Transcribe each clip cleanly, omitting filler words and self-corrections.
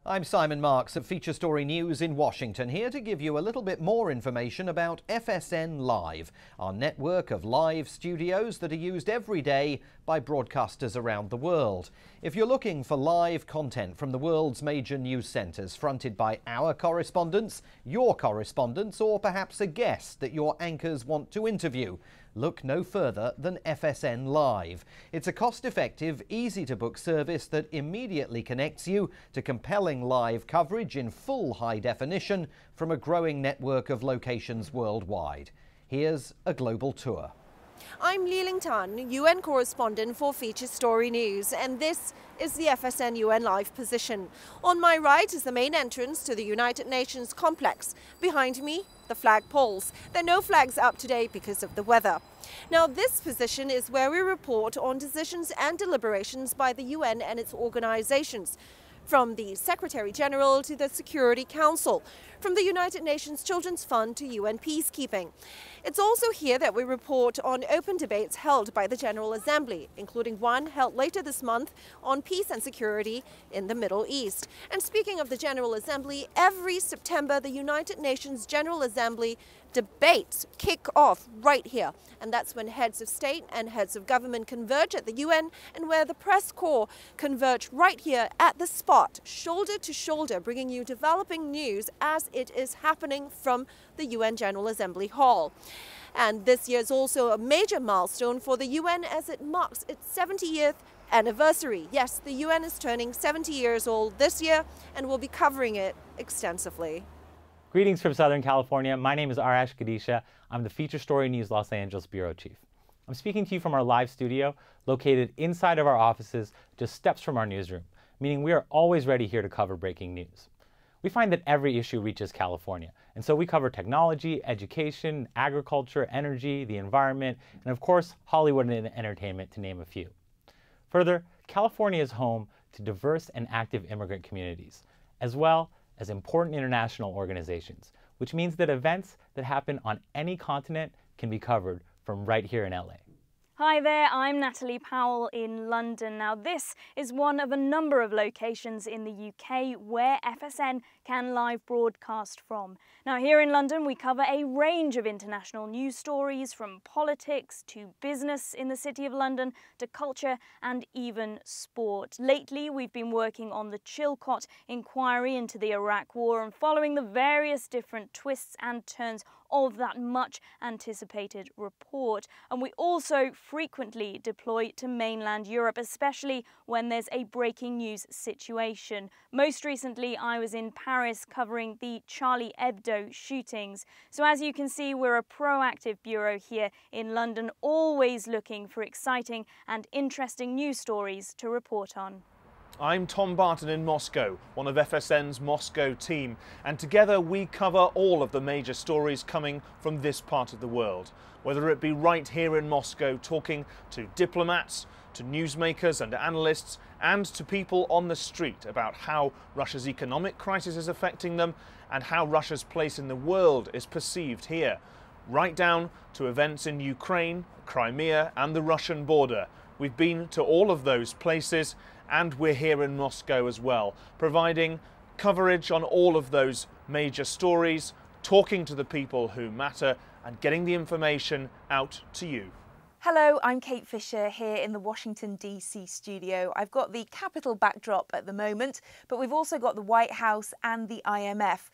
I'm Simon Marks at Feature Story News in Washington, here to give you a little bit more information about FSN Live, our network of live studios that are used every day by broadcasters around the world. If you're looking for live content from the world's major news centres fronted by our correspondents, your correspondents, or perhaps a guest that your anchors want to interview, look no further than FSN Live. It's a cost-effective, easy-to-book service that immediately connects you to compelling live coverage in full high definition from a growing network of locations worldwide. Here's a global tour. I'm Li Tan, UN correspondent for Feature Story News, and this is the FSN UN Live position. On my right is the main entrance to the United Nations complex. Behind me, the flag poles. There are no flags up today because of the weather. Now, this position is where we report on decisions and deliberations by the UN and its organizations, from the Secretary General to the Security Council, from the United Nations Children's Fund to UN peacekeeping. It's also here that we report on open debates held by the General Assembly, including one held later this month on peace and security in the Middle East. And speaking of the General Assembly, every September the United Nations General Assembly debates kick off right here. And that's when heads of state and heads of government converge at the UN, and where the press corps converge right here at the spot, shoulder to shoulder, bringing you developing news as it is happening from the UN General Assembly Hall. And this year is also a major milestone for the UN as it marks its 70th anniversary. Yes, the UN is turning 70 years old this year, and we'll be covering it extensively. Greetings from Southern California. My name is Arash Gadisha. I'm the Feature Story News Los Angeles Bureau Chief. I'm speaking to you from our live studio located inside of our offices, just steps from our newsroom, meaning we are always ready here to cover breaking news. We find that every issue reaches California, and so we cover technology, education, agriculture, energy, the environment, and of course, Hollywood and entertainment, to name a few. Further, California is home to diverse and active immigrant communities, as well as important international organizations, which means that events that happen on any continent can be covered from right here in LA. Hi there, I'm Natalie Powell in London. Now, this is one of a number of locations in the UK where FSN can live broadcast from. Now, here in London, we cover a range of international news stories, from politics to business in the City of London to culture and even sport. Lately, we've been working on the Chilcot inquiry into the Iraq War and following the various different twists and turns of that much anticipated report. And we also frequently deploy to mainland Europe, especially when there's a breaking news situation. Most recently, I was in Paris covering the Charlie Hebdo shootings. So as you can see, we're a proactive bureau here in London, always looking for exciting and interesting news stories to report on. I'm Tom Barton in Moscow, one of FSN's Moscow team, and together we cover all of the major stories coming from this part of the world. Whether it be right here in Moscow, talking to diplomats, to newsmakers and analysts, and to people on the street about how Russia's economic crisis is affecting them and how Russia's place in the world is perceived here. Right down to events in Ukraine, Crimea and the Russian border. We've been to all of those places, and we're here in Moscow as well, providing coverage on all of those major stories, talking to the people who matter and getting the information out to you. Hello, I'm Kate Fisher here in the Washington DC studio. I've got the Capitol backdrop at the moment, but we've also got the White House and the IMF.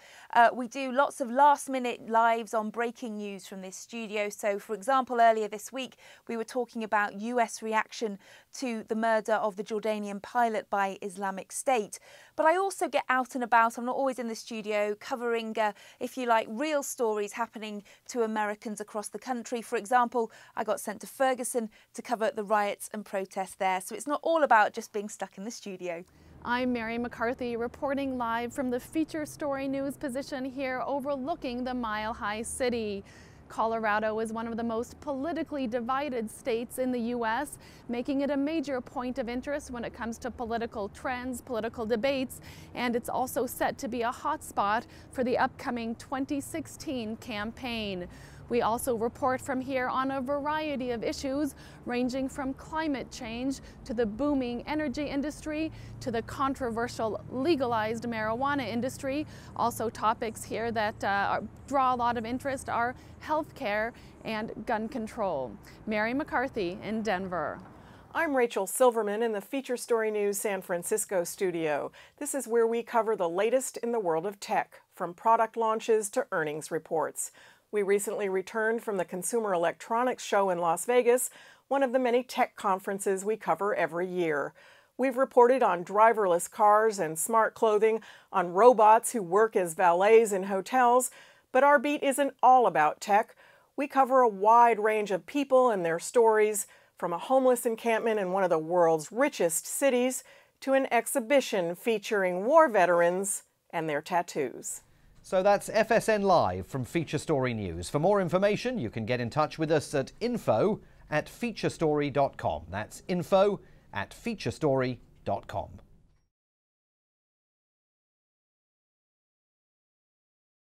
We do lots of last-minute lives on breaking news from this studio. So, for example, earlier this week, we were talking about US reaction to the murder of the Jordanian pilot by Islamic State. But I also get out and about. I'm not always in the studio covering, if you like, real stories happening to Americans across the country. For example, I got sent to Ferguson to cover the riots and protests there. So it's not all about just being stuck in the studio. I'm Mary McCarthy reporting live from the Feature Story News position here overlooking the Mile High City. Colorado is one of the most politically divided states in the U.S., making it a major point of interest when it comes to political trends, political debates, and it's also set to be a hotspot for the upcoming 2016 campaign. We also report from here on a variety of issues ranging from climate change to the booming energy industry to the controversial legalized marijuana industry. Also topics here that draw a lot of interest are healthcare and gun control. Mary McCarthy in Denver. I'm Rachel Silverman in the Feature Story News San Francisco studio. This is where we cover the latest in the world of tech, from product launches to earnings reports. We recently returned from the Consumer Electronics Show in Las Vegas, one of the many tech conferences we cover every year. We've reported on driverless cars and smart clothing, on robots who work as valets in hotels, but our beat isn't all about tech. We cover a wide range of people and their stories, from a homeless encampment in one of the world's richest cities to an exhibition featuring war veterans and their tattoos. So that's FSN Live from Feature Story News. For more information, you can get in touch with us at info@featurestory.com. That's info@featurestory.com.